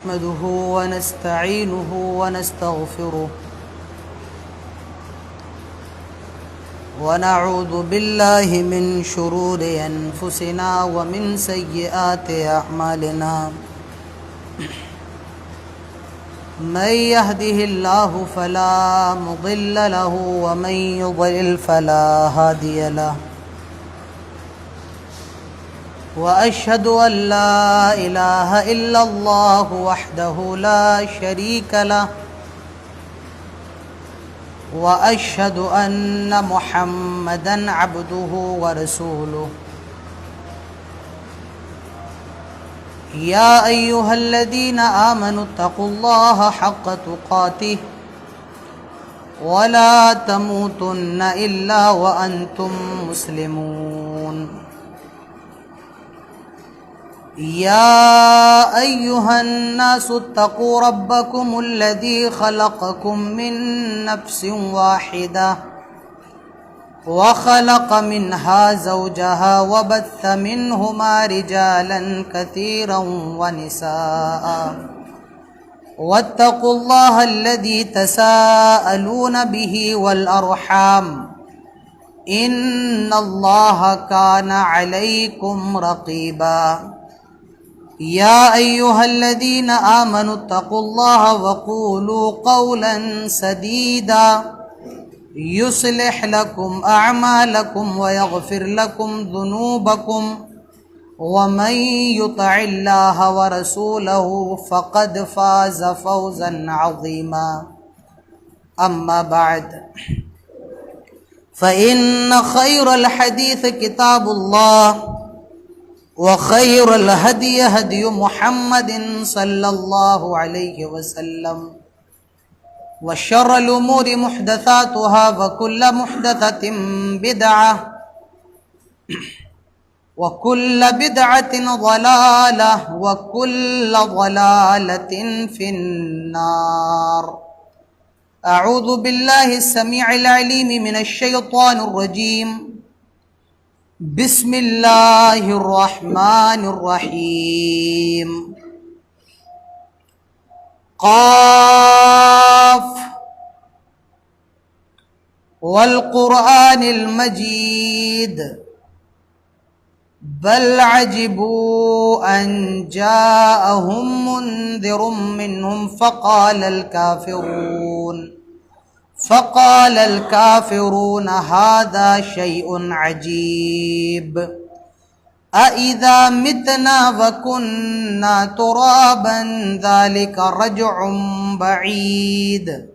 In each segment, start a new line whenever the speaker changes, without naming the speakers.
نحمده ونستعينه ونستغفره ونعوذ بالله من شرور أنفسنا ومن سيئات أعمالنا من يهده الله فلا مضل له ومن يضلل فلا هادي له وأشهد أن لا إله إلا الله وحده لا شريك له وأشهد أن محمدًا عبده ورسوله يا أيها الذين آمنوا اتقوا الله حق تقاته ولا تموتن إلا وأنتم مسلمون يا أيها الناس اتقوا ربكم الذي خلقكم من نفس واحدة وخلق منها زوجها وبث منهما رجالا كثيرا ونساء واتقوا الله الذي تساءلون به والأرحام إن الله كان عليكم رقيبا يا أيها الذين آمنوا اتقوا الله وقولوا قولا سديدا يصلح لكم أعمالكم ويغفر لكم ذنوبكم ومن يطع الله ورسوله فقد فاز فوزا عظيما أما بعد فإن خير الحديث كتاب الله وخير الهدي هدي محمد صلى الله عليه وسلم وشر الأمور محدثاتها وكل محدثة بدعة وكل بدعة ضلالة وكل ضلالة في النار أعوذ بالله السميع العليم من الشيطان الرجيم بسم الله الرحمن الرحيم قاف والقرآن المجيد بل عجبوا أن جاءهم منذر منهم فقال الكافرون هذا شيء عجيب أإذا متنا وكنا ترابا ذلك رجع بعيد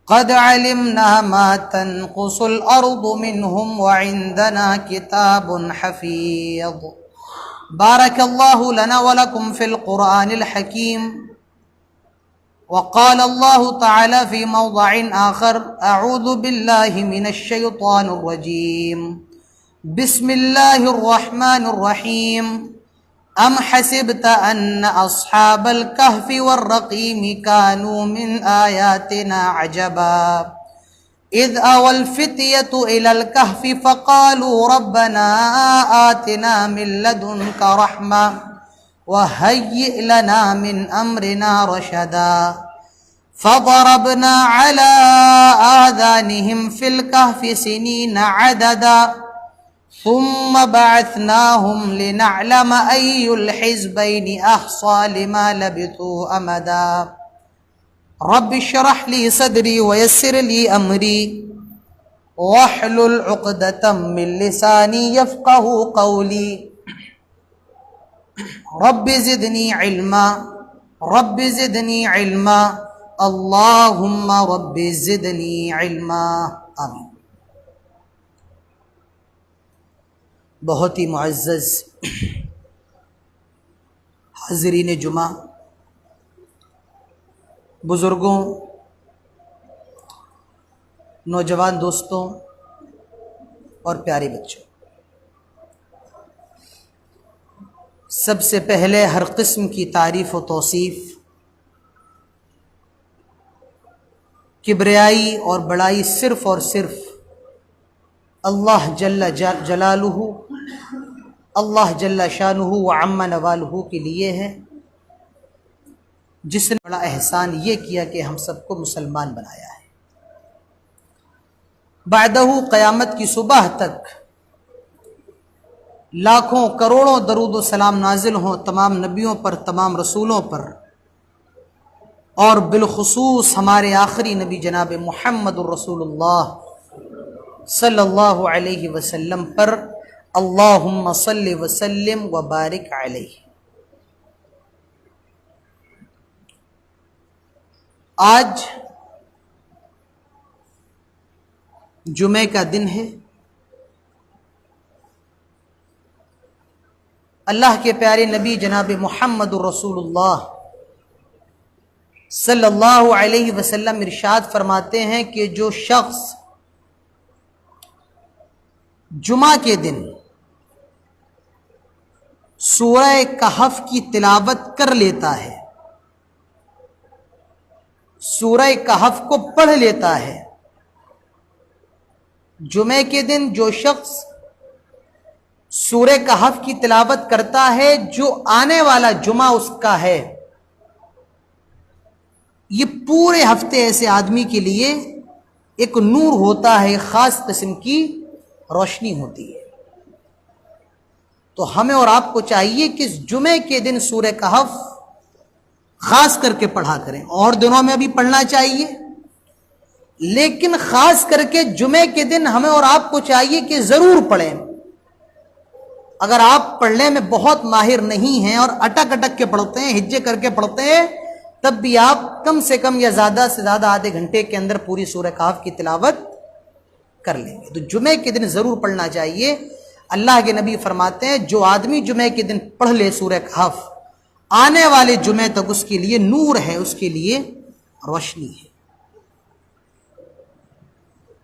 قد علمنا ما تنقص الأرض منهم وعندنا كتاب حفيظ بارك الله لنا ولكم في القرآن الحكيم وقال الله تعالى في موضع آخر أعوذ بالله من الشيطان الرجيم بسم الله الرحمن الرحيم أم حسبت أن أصحاب الكهف والرقيم كانوا من آياتنا عجبا إذ أوى الفتية إلى الكهف فقالوا ربنا آتنا من لدنك رحمة وهيئ لنا من أمرنا رشدا فضربنا على آذانهم في الكهف سنين عددا ثم بعثناهم لنعلم أي الحزبين أحصى لما لبثوا أمدا رب اشرح لي صدري ويسر لي أمري واحلل عقدة من لساني يفقه قولي رب زدني علما اللهم رب زدنی علما آمین۔ بہت ہی معزز حاضرین جمعہ، بزرگوں، نوجوان دوستوں اور پیارے بچوں، سب سے پہلے ہر قسم کی تعریف و توصیف کبریائی اور بڑائی صرف اور صرف اللہ جل جلالہ اللہ جل شانہ و عم نوالہ کے لیے ہے، جس نے بڑا احسان یہ کیا کہ ہم سب کو مسلمان بنایا ہے۔ بعدہ قیامت کی صبح تک لاکھوں کروڑوں درود و سلام نازل ہوں تمام نبیوں پر، تمام رسولوں پر، اور بالخصوص ہمارے آخری نبی جناب محمد الرسول اللہ صلی اللہ علیہ وسلم پر۔ اللہم صلی وسلم وبارک علیہ۔ آج جمعے کا دن ہے۔ اللہ کے پیارے نبی جناب محمد الرسول اللہ صلی اللہ علیہ وسلم ارشاد فرماتے ہیں کہ جو شخص جمعہ کے دن سورہ کہف کی تلاوت کر لیتا ہے، سورہ کہف کو پڑھ لیتا ہے، جمعے کے دن جو شخص سورہ کہف کی تلاوت کرتا ہے، جو آنے والا جمعہ اس کا ہے، یہ پورے ہفتے ایسے آدمی کے لیے ایک نور ہوتا ہے، خاص قسم کی روشنی ہوتی ہے۔ تو ہمیں اور آپ کو چاہیے کہ جمعے کے دن سورہ کہف خاص کر کے پڑھا کریں، اور دنوں میں بھی پڑھنا چاہیے، لیکن خاص کر کے جمعے کے دن ہمیں اور آپ کو چاہیے کہ ضرور پڑھیں۔ اگر آپ پڑھنے میں بہت ماہر نہیں ہیں اور اٹک اٹک کے پڑھتے ہیں، ہجے کر کے پڑھتے ہیں، تب بھی آپ کم سے کم یا زیادہ سے زیادہ آدھے گھنٹے کے اندر پوری سورہ کہف کی تلاوت کر لیں گے۔ تو جمعے کے دن ضرور پڑھنا چاہیے۔ اللہ کے نبی فرماتے ہیں جو آدمی جمعے کے دن پڑھ لے سورہ کہف، آنے والے جمعے تک اس کے لیے نور ہے، اس کے لیے روشنی ہے۔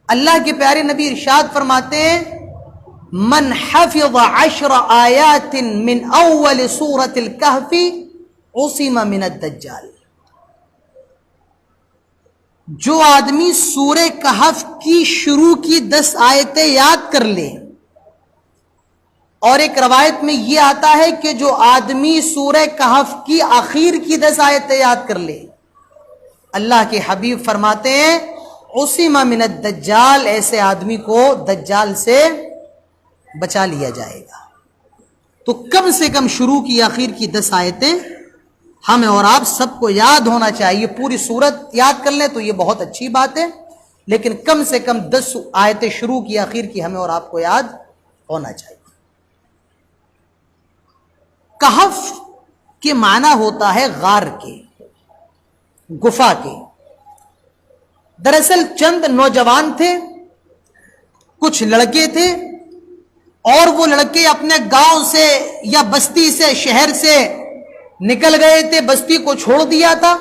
اللہ کے پیارے نبی ارشاد فرماتے ہیں من حفظ 10 آیات من اول سورۃ الکہف عصم من الدجال۔ جو آدمی سورہ کہف کی شروع کی 10 آیتیں یاد کر لے، اور ایک روایت میں یہ آتا ہے کہ جو آدمی سورہ کہف کی آخر کی 10 آیتیں یاد کر لے، اللہ کے حبیب فرماتے ہیں عصم من الدجال، ایسے آدمی کو دجال سے بچا لیا جائے گا۔ تو کم سے کم شروع کی آخر کی 10 آیتیں ہمیں اور آپ سب کو یاد ہونا چاہیے۔ پوری سورت یاد کر لیں تو یہ بہت اچھی بات ہے، لیکن کم سے کم 10 آیتیں شروع کی آخر کی ہمیں اور آپ کو یاد ہونا چاہیے۔ کہف کے معنی ہوتا ہے غار کے، گفا کے۔ دراصل چند نوجوان تھے، کچھ لڑکے تھے، اور وہ لڑکے اپنے گاؤں سے یا بستی سے، شہر سے نکل گئے تھے، بستی کو چھوڑ دیا تھا،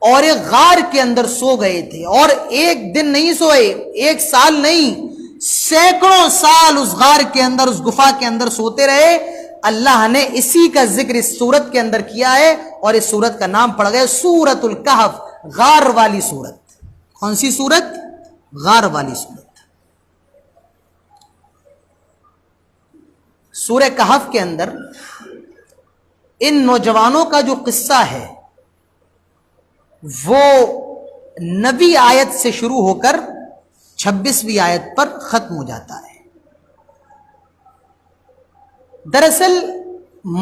اور ایک غار کے اندر سو گئے تھے۔ اور ایک دن نہیں سوئے، ایک سال نہیں، سینکڑوں سال اس غار کے اندر، اس گفا کے اندر سوتے رہے۔ اللہ نے اسی کا ذکر اس سورت کے اندر کیا ہے، اور اس سورت کا نام پڑ گیا سورۃ الکہف، غار والی سورت۔ کون سی سورت؟ غار والی سورت۔ سورہ کہف کے اندر ان نوجوانوں کا جو قصہ ہے وہ 9ویں آیت سے شروع ہو کر 26ویں آیت پر ختم ہو جاتا ہے۔ دراصل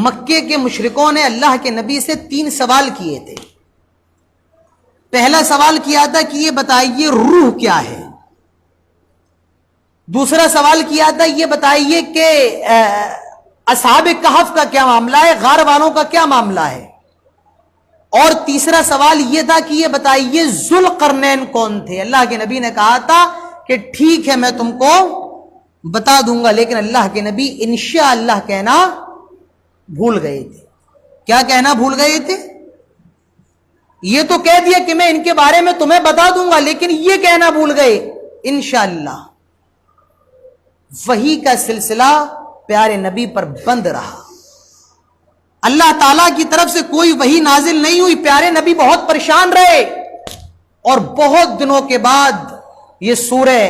مکے کے مشرکوں نے اللہ کے نبی سے 3 سوال کیے تھے۔ پہلا سوال کیا تھا کہ یہ بتائیے روح کیا ہے، دوسرا سوال کیا تھا یہ بتائیے کہ اصحاب کہف کا کیا معاملہ ہے، غار والوں کا کیا معاملہ ہے، اور تیسرا سوال یہ تھا کہ یہ بتائیے ذوالقرنین کون تھے۔ اللہ کے نبی نے کہا تھا کہ ٹھیک ہے میں تم کو بتا دوں گا، لیکن اللہ کے نبی انشاءاللہ کہنا بھول گئے تھے۔ کیا کہنا بھول گئے تھے؟ یہ تو کہہ دیا کہ میں ان کے بارے میں تمہیں بتا دوں گا، لیکن یہ کہنا بھول گئے انشاءاللہ۔ وحی کا سلسلہ پیارے نبی پر بند رہا، اللہ تعالیٰ کی طرف سے کوئی وحی نازل نہیں ہوئی، پیارے نبی بہت پریشان رہے، اور بہت دنوں کے بعد یہ سورہ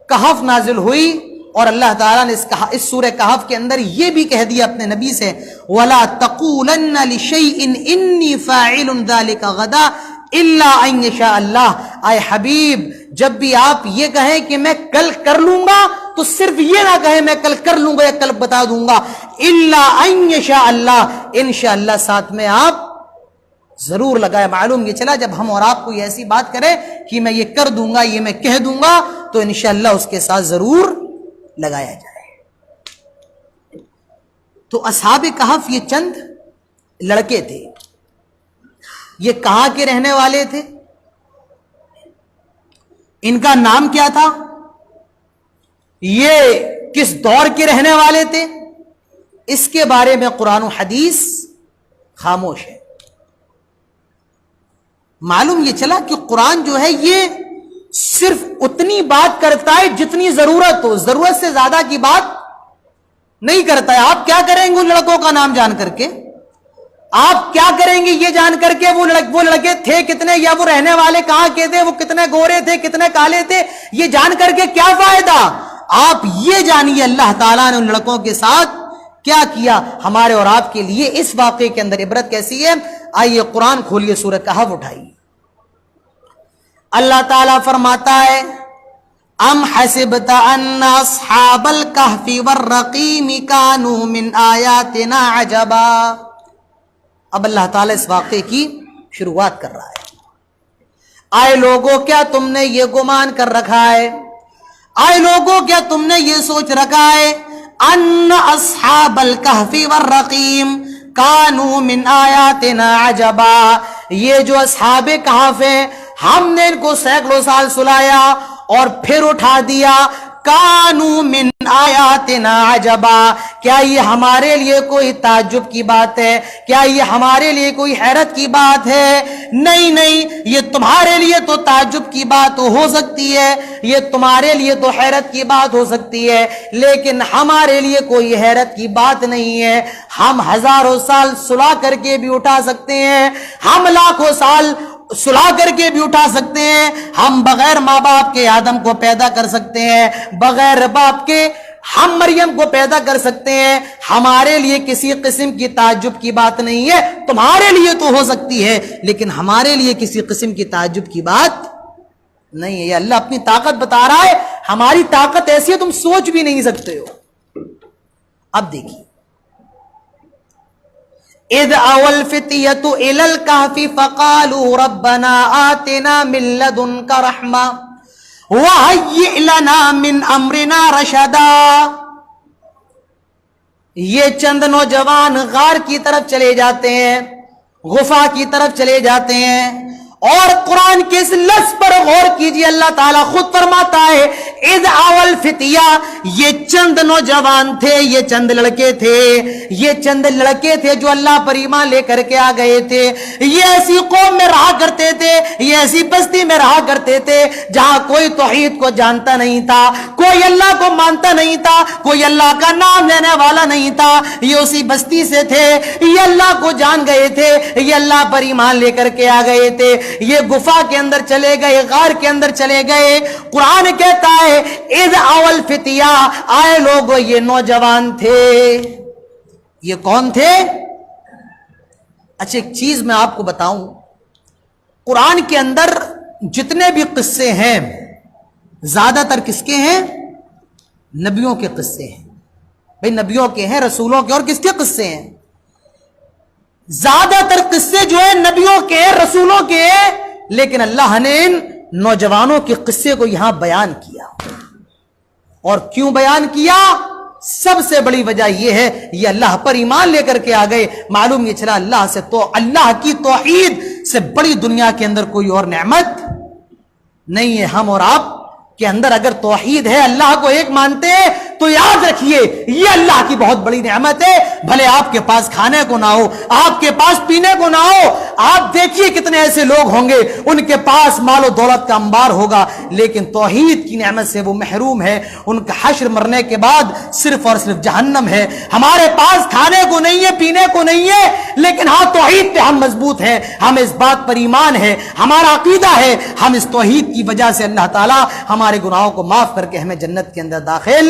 کہف نازل ہوئی، اور اللہ تعالیٰ نے اس سورہ کہف کے اندر یہ بھی کہہ دیا اپنے نبی سے وَلَا تَقُولَنَّ لِشَيْءٍ إِنِّي فَاعِلٌ ذَلِكَ غَدًا إِلَّا أَن يَشَاءَ اللَّهُ۔ اے حبیب جب بھی آپ یہ کہیں کہ میں کل کر لوں گا تو صرف یہ نہ کہیں میں کل کر لوں گا یا کل بتا دوں گا، إِلَّا أَن يَشَاءَ اللَّهُ، انشاءاللہ ساتھ میں آپ ضرور لگائے۔ معلوم یہ چلا جب ہم اور آپ کوئی ایسی بات کریں کہ میں یہ کر دوں گا، یہ میں کہہ دوں گا، تو انشاءاللہ اس کے ساتھ ضرور لگایا جائے۔ تو اصحاب کہف یہ چند لڑکے تھے، یہ کہاں کے رہنے والے تھے، ان کا نام کیا تھا، یہ کس دور کے رہنے والے تھے، اس کے بارے میں قرآن و حدیث خاموش ہے۔ معلوم یہ چلا کہ قرآن جو ہے یہ صرف اتنی بات کرتا ہے جتنی ضرورت ہو، ضرورت سے زیادہ کی بات نہیں کرتا ہے۔ آپ کیا کریں گے ان لڑکوں کا نام جان کر کے، آپ کیا کریں گے یہ جان کر کے وہ لڑکے تھے کتنے، یا وہ رہنے والے کہاں کے تھے، وہ کتنے گورے تھے کتنے کالے تھے، یہ جان کر کے کیا فائدہ؟ آپ یہ جانیے اللہ تعالیٰ نے ان لڑکوں کے ساتھ کیا کیا۔ ہمارے اور آپ کے لیے اس واقعے کے اندر عبرت کیسی ہے؟ آئیے قرآن کھولیے، سورہ کہف اٹھائیے۔ اللہ تعالیٰ فرماتا ہے ام حسبت ان اصحاب الکہف والرقیم کانوا من آیاتنا عجبا۔ اب اللہ تعالیٰ اس واقعے کی شروعات کر رہا ہے۔ آئے لوگوں کیا تم نے یہ گمان کر رکھا ہے، آئے لوگوں کیا تم نے یہ سوچ رکھا ہے ان اصحاب الکہف والرقیم کانوا من آیاتنا عجبا، یہ جو اصحاب کہف ہیں ہم نے ان کو سینکڑوں سال سلایا اور پھر اٹھا دیا، کانوا من آیاتنا عجبا، کیا یہ ہمارے لیے کوئی تعجب کی بات ہے، کیا یہ ہمارے لیے کوئی حیرت کی بات ہے؟ نہیں نہیں، یہ تمہارے لیے تو تعجب کی بات ہو سکتی ہے، یہ تمہارے لیے تو حیرت کی بات ہو سکتی ہے، لیکن ہمارے لیے کوئی حیرت کی بات نہیں ہے۔ ہم ہزاروں سال سلا کر کے بھی اٹھا سکتے ہیں، ہم لاکھوں سال سلا کر کے بھی اٹھا سکتے ہیں، ہم بغیر ماں باپ کے آدم کو پیدا کر سکتے ہیں، بغیر باپ کے ہم مریم کو پیدا کر سکتے ہیں۔ ہمارے لیے کسی قسم کی تعجب کی بات نہیں ہے، تمہارے لیے تو ہو سکتی ہے لیکن ہمارے لیے کسی قسم کی تعجب کی بات نہیں ہے۔ یہ اللہ اپنی طاقت بتا رہا ہے، ہماری طاقت ایسی ہے تم سوچ بھی نہیں سکتے ہو۔ اب دیکھیے اذ اوى الفتية الى الكهف فقالوا ربنا آتنا من لدنك رحمة وهيئ لنا من امرنا رشدا۔ یہ چند نوجوان غار کی طرف چلے جاتے ہیں، غفا کی طرف چلے جاتے ہیں، اور قرآن کے اس لفظ پر غور کیجئے، اللہ تعالیٰ خود فرماتا ہے اذ اوى الفتية، یہ چند نوجوان تھے، یہ چند لڑکے تھے، یہ چند لڑکے تھے جو اللہ پر ایمان لے کر کے آ گئے تھے۔ یہ ایسی قوم میں رہا کرتے تھے، یہ ایسی بستی میں رہا کرتے تھے جہاں کوئی توحید کو جانتا نہیں تھا، کوئی اللہ کو مانتا نہیں تھا، کوئی اللہ کا نام لینے والا نہیں تھا۔ یہ اسی بستی سے تھے، یہ اللہ کو جان گئے تھے، یہ اللہ پر ایمان لے کر کے آ گئے تھے، یہ گفا کے اندر چلے گئے، غار کے اندر چلے گئے۔ قرآن کہتا ہے اذ اوى الفتية، آئے لوگوں یہ نوجوان تھے۔ یہ کون تھے؟ اچھا ایک چیز میں آپ کو بتاؤں، قرآن کے اندر جتنے بھی قصے ہیں زیادہ تر کس کے ہیں؟ نبیوں کے قصے ہیں۔ بھئی نبیوں کے ہیں، رسولوں کے، اور کس کے قصے ہیں؟ زیادہ تر قصے جو ہیں نبیوں کے ہیں، رسولوں کے ہیں، لیکن اللہ نے ان نوجوانوں کے قصے کو یہاں بیان کیا۔ اور کیوں بیان کیا؟ سب سے بڑی وجہ یہ ہے یہ اللہ پر ایمان لے کر کے آ گئے۔ معلوم یہ چلا اللہ سے تو اللہ کی توحید سے بڑی دنیا کے اندر کوئی اور نعمت نہیں ہے۔ ہم اور آپ کے اندر اگر توحید ہے، اللہ کو ایک مانتے ہیں، تو یاد رکھیے یہ اللہ کی بہت بڑی نعمت ہے۔ بھلے آپ کے پاس کھانے کو نہ ہو، آپ کے پاس پینے کو نہ ہو، آپ دیکھیے کتنے ایسے لوگ ہوں گے ان کے پاس مال و دولت کا انبار ہوگا لیکن توحید کی نعمت سے وہ محروم ہے، ان کا حشر مرنے کے بعد صرف اور صرف جہنم ہے۔ ہمارے پاس کھانے کو نہیں ہے، پینے کو نہیں ہے، لیکن ہاں توحید پہ ہم مضبوط ہیں، ہم اس بات پر ایمان ہے، ہمارا عقیدہ ہے، ہم اس توحید کی وجہ سے اللہ تعالیٰ ہمارے گناہوں کو معاف کر کے ہمیں جنت کے اندر داخل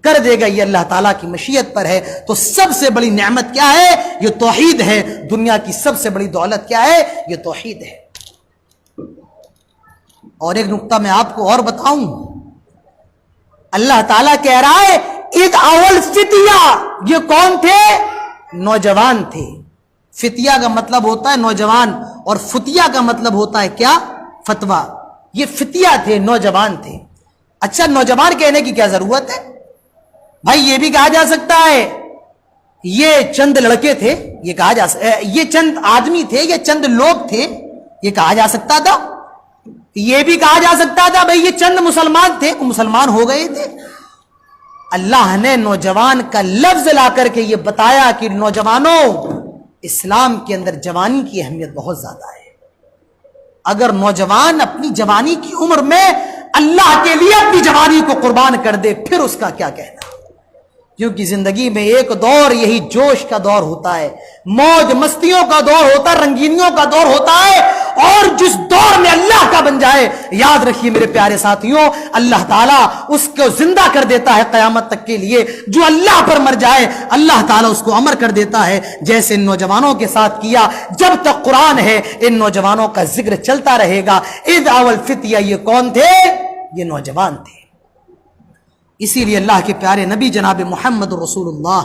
کر دے گا، یہ اللہ تعالیٰ کی مشیت پر ہے۔ تو سب سے بڑی نعمت کیا ہے؟ یہ توحید ہے۔ دنیا کی سب سے بڑی دولت کیا ہے؟ یہ توحید ہے۔ اور ایک نقطہ میں آپ کو اور بتاؤں، اللہ تعالیٰ کہہ رہا ہے اذ اول فتیہ، یہ کون تھے؟ نوجوان تھے۔ فتیہ کا مطلب ہوتا ہے نوجوان، اور فتیہ کا مطلب ہوتا ہے کیا؟ فتویٰ۔ یہ فتیہ تھے، نوجوان تھے۔ اچھا، نوجوان کہنے کی کیا ضرورت ہے بھائی؟ یہ بھی کہا جا سکتا ہے یہ چند لڑکے تھے، یہ کہا جا سکتا ہے یہ چند آدمی تھے، یہ چند لوگ تھے، یہ کہا جا سکتا تھا۔ یہ بھی کہا جا سکتا تھا بھئی یہ چند مسلمان تھے، وہ مسلمان ہو گئے تھے۔ اللہ نے نوجوان کا لفظ لا کر کے یہ بتایا کہ نوجوانوں، اسلام کے اندر جوانی کی اہمیت بہت زیادہ ہے۔ اگر نوجوان اپنی جوانی کی عمر میں اللہ کے لیے اپنی جوانی کو قربان کر دے، پھر اس کا کیا کہنا؟ کیونکہ زندگی میں ایک دور یہی جوش کا دور ہوتا ہے، موج مستیوں کا دور ہوتا ہے، رنگینیوں کا دور ہوتا ہے، اور جس دور میں اللہ کا بن جائے، یاد رکھیے میرے پیارے ساتھیوں، اللہ تعالیٰ اس کو زندہ کر دیتا ہے قیامت تک کے لیے۔ جو اللہ پر مر جائے اللہ تعالیٰ اس کو امر کر دیتا ہے، جیسے ان نوجوانوں کے ساتھ کیا۔ جب تک قرآن ہے ان نوجوانوں کا ذکر چلتا رہے گا۔ اذ اول فتیہ، یہ کون تھے؟ یہ نوجوان تھے۔ اسی لیے اللہ کے پیارے نبی جناب محمد رسول اللہ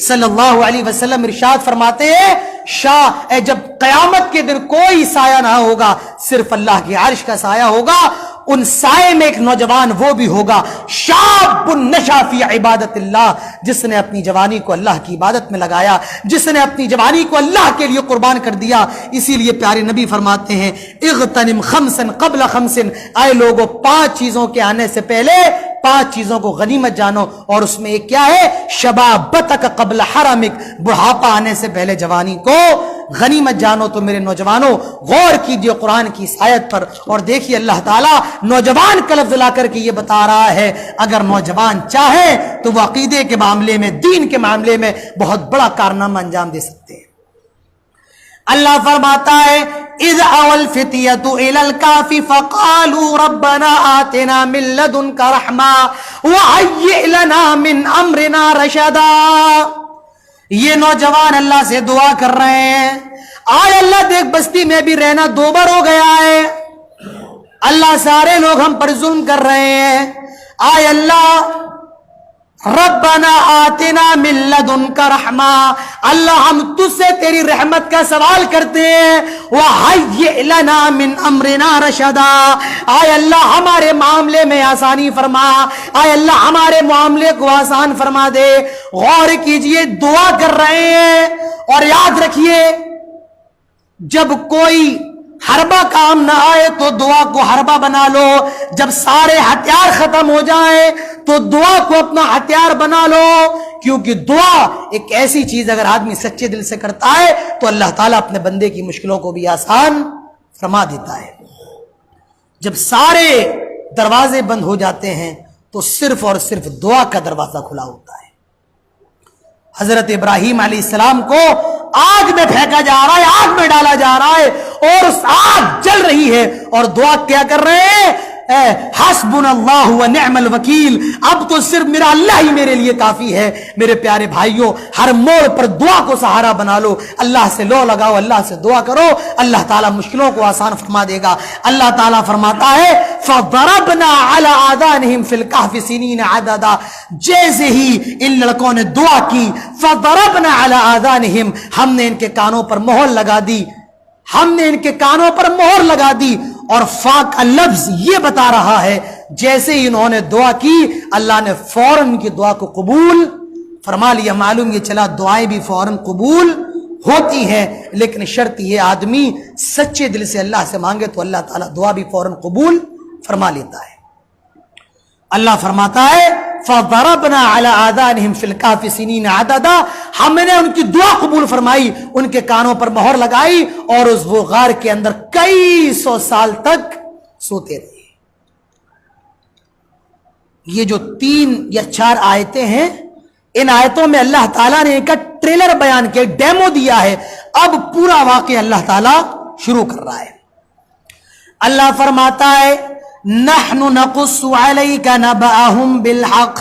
صلی اللہ علیہ وسلم ارشاد فرماتے ہیں جب قیامت کے دن کوئی سایہ نہ ہوگا، صرف اللہ کے عرش کا سایہ ہوگا، ان سائے میں ایک نوجوان وہ بھی ہوگا، شاب نشا فی عبادت اللہ، جس نے اپنی جوانی کو اللہ کی عبادت میں لگایا، جس نے اپنی جوانی کو اللہ کے لیے قربان کر دیا۔ اسی لیے پیارے نبی فرماتے ہیں اغتنم خمسا قبل خمس، اے لوگوں 5 چیزوں کے آنے سے پہلے 5 چیزوں کو غنیمت جانو، اور اس میں ایک کیا ہے؟ شبابتک قبل حرمک، بڑھاپا آنے سے پہلے جوانی کو غنیمت جانو۔ تو میرے نوجوانوں غور کیجئے قرآن کی اس آیت پر، اور دیکھیے اللہ تعالیٰ نوجوان کا لفظ لا کر کے یہ بتا رہا ہے اگر نوجوان چاہے تو وہ عقیدے کے معاملے میں، دین کے معاملے میں بہت بڑا کارنامہ انجام دے سکتے ہیں۔ اللہ فرماتا ہے اذ اول فتیۃ الی الکهف فقالوا ربنا آتنا من لدنک رحمہ وہیئ لنا من امرنا رشدا۔ یہ نوجوان اللہ سے دعا کر رہے ہیں، آئے اللہ دیکھ بستی میں بھی رہنا دوبر ہو گیا ہے، اللہ سارے لوگ ہم پر ظلم کر رہے ہیں، آئے اللہ ربنا آتنا من لدنک رحمہ، اللہ ہم تجھ سے تیری رحمت کا سوال کرتے ہیں، وہیئ لنا من امرنا رشدا، آئے اللہ ہمارے معاملے میں آسانی فرما، آئے اللہ ہمارے معاملے کو آسان فرما دے۔ غور کیجئے دعا کر رہے ہیں، اور یاد رکھیے جب کوئی حربہ کام نہ آئے تو دعا کو حربہ بنا لو، جب سارے ہتھیار ختم ہو جائیں تو دعا کو اپنا ہتھیار بنا لو، کیونکہ دعا ایک ایسی چیز اگر آدمی سچے دل سے کرتا ہے تو اللہ تعالیٰ اپنے بندے کی مشکلوں کو بھی آسان فرما دیتا ہے۔ جب سارے دروازے بند ہو جاتے ہیں تو صرف اور صرف دعا کا دروازہ کھلا ہوتا ہے۔ حضرت ابراہیم علیہ السلام کو آگ میں پھینکا جا رہا ہے، آگ میں ڈالا جا رہا ہے، اور اس آگ جل رہی ہے، اور دعا کیا کر رہے ہیں؟ حسبنا اللہ ونعم الوکیل، اب تو صرف میرا اللہ ہی میرے لیے کافی ہے۔ میرے پیارے بھائیوں، ہر موڑ پر دعا کو سہارا بنا لو، اللہ سے لو لگاؤ، اللہ سے دعا کرو، اللہ تعالیٰ مشکلوں کو آسان فرما دے گا۔ اللہ تعالیٰ فرماتا ہے فَضَرَبْنَا عَلَىٰ آذَانِهِمْ فِي الْكَهْفِ سِنِينَ عَدَدًا، جیسے ہی ان لڑکوں نے دعا کی، فَضَرَبْنَا عَلَىٰ آذَانِهِمْ، ہم نے ان کے کانوں پر مہر لگا دی، ہم نے ان کے کانوں پر مہر لگا دی۔ اور فا کا لفظ یہ بتا رہا ہے جیسے ہی انہوں نے دعا کی اللہ نے فوراً ان کی دعا کو قبول فرما لیا۔ معلوم یہ چلا دعائیں بھی فوراً قبول ہوتی ہیں، لیکن شرط یہ آدمی سچے دل سے اللہ سے مانگے تو اللہ تعالیٰ دعا بھی فوراً قبول فرما لیتا ہے۔ اللہ فرماتا ہے فَضَرَبْنَا عَلَىٰ آذَانِهِمْ فِي الْكَهْفِ سِنِينَ عَدَدًا، ہم نے ان کی دعا قبول فرمائی، ان کے کانوں پر مہر لگائی، اور اس وہ غار کے اندر کئی 100 سال تک سوتے رہے۔ یہ جو 3 یا 4 آیتیں ہیں، ان آیتوں میں اللہ تعالیٰ نے ان کا ٹریلر بیان کیا، ڈیمو دیا ہے۔ اب پورا واقعہ اللہ تعالیٰ شروع کر رہا ہے۔ اللہ فرماتا ہے نحن نقص عليك نبأهم بالحق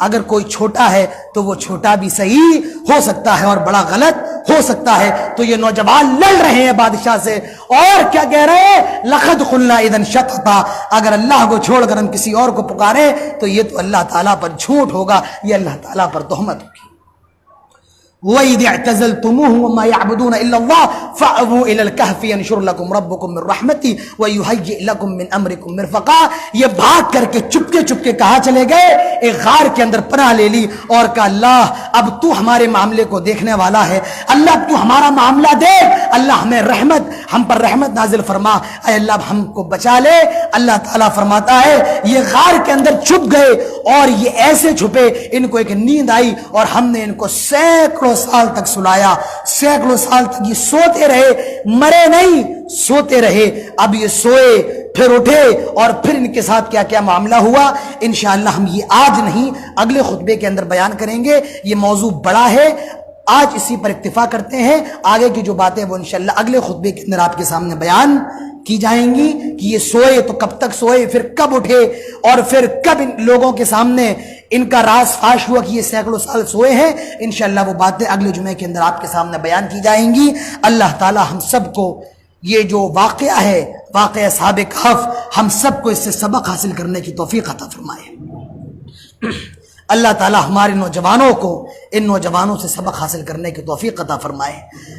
اگر کوئی چھوٹا ہے تو وہ چھوٹا بھی صحیح ہو سکتا ہے اور بڑا غلط ہو سکتا ہے۔ تو یہ نوجوان لڑ رہے ہیں بادشاہ سے، اور کیا کہہ رہے ہیں؟ لقد قلنا اذا شططا، اگر اللہ کو چھوڑ کر ہم کسی اور کو پکاریں تو یہ تو اللہ تعالیٰ پر جھوٹ ہوگا، یہ اللہ تعالیٰ پر تہمت ہوگی۔ وَإِذِ اعْتَزَلْتُمُوهُمْ وَمَا يَعْبُدُونَ إِلَّا اللَّهَ فَأْوُوا إِلَى الْكَهْفِ يَنشُرْ لَكُمْ رَبُّكُمْ مِنْ رَحْمَتِهِ وَيُهَيِّئْ لَكُمْ مِنْ أَمْرِكُمْ مِرْفَقًا۔ یہ بھاگ کر کے چپکے چپکے کہاں چلے گئے؟ ایک غار کے اندر پناہ لے لی اور کہا اللہ اب تو ہمارے معاملے کو دیکھنے والا ہے، اللہ اب تو ہمارا معاملہ دیکھ، اللہ ہمیں رحمت، ہم پر رحمت نازل فرما، اے اللہ اب ہم کو بچا لے۔ اللہ تعالیٰ فرماتا ہے یہ غار کے اندر چھپ گئے اور یہ ایسے چھپے، ان کو ایک نیند آئی اور ہم نے ان کو سینکڑوں سال تک سلایا، سینکڑوں سال تک یہ سوتے رہے، مرے نہیں، سوتے رہے۔ اب یہ سوئے پھر اٹھے اور پھر ان کے ساتھ کیا کیا معاملہ ہوا انشاءاللہ ہم یہ آج نہیں اگلے خطبے کے اندر بیان کریں گے۔ یہ موضوع بڑا ہے، آج اسی پر اکتفا کرتے ہیں، آگے کی جو باتیں وہ انشاءاللہ اگلے خطبے کے اندر آپ کے سامنے بیان کی جائیں گی کہ یہ سوئے تو کب تک سوئے، پھر کب اٹھے، اور پھر کب ان لوگوں کے سامنے ان کا راز فاش ہوا کہ یہ سینکڑوں سال سوئے ہیں۔ انشاءاللہ وہ باتیں اگلے جمعے کے اندر آپ کے سامنے بیان کی جائیں گی۔ اللہ تعالی ہم سب کو یہ جو واقعہ ہے، واقعہ اصحاب کہف، ہم سب کو اس سے سبق حاصل کرنے کی توفیق عطا فرمائے۔ اللہ تعالی ہمارے نوجوانوں کو ان نوجوانوں سے سبق حاصل کرنے کی توفیق عطا فرمائے۔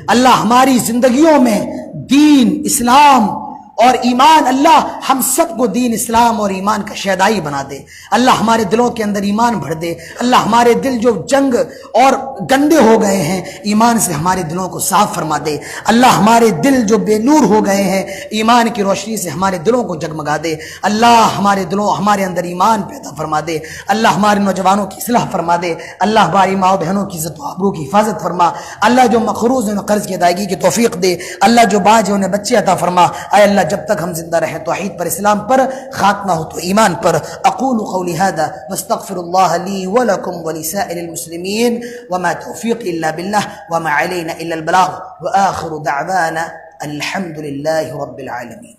اللہ ہماری زندگیوں میں دین، اسلام اور ایمان، اللہ ہم سب کو دین، اسلام اور ایمان کا شیدائی بنا دے۔ اللہ ہمارے دلوں کے اندر ایمان بھر دے۔ اللہ ہمارے دل جو جنگ اور گندے ہو گئے ہیں ایمان سے ہمارے دلوں کو صاف فرما دے۔ اللہ ہمارے دل جو بے نور ہو گئے ہیں ایمان کی روشنی سے ہمارے دلوں کو جگمگا دے۔ اللہ ہمارے دلوں، ہمارے اندر ایمان پیدا فرما دے۔ اللہ ہمارے نوجوانوں کی اصلاح فرما دے۔ اللہ ہماری ماں و بہنوں کی عزت و آبرو کی حفاظت فرما۔ اللہ جو مقروض ہیں قرض کی ادائیگی کی توفیق دے۔ اللہ جو باج ہیں انہیں بچے عطا فرما۔ اے اللہ جب تک ہم زندہ رہیں توحید پر، اسلام پر، خاتمہ ہو تو ایمان پر۔ اقول قولی هذا واستغفر الله لي ولكم ولسائر المسلمين وما توفيقي الا بالله وما علينا الا البلاغ واخر دعوانا الحمد لله رب العالمين۔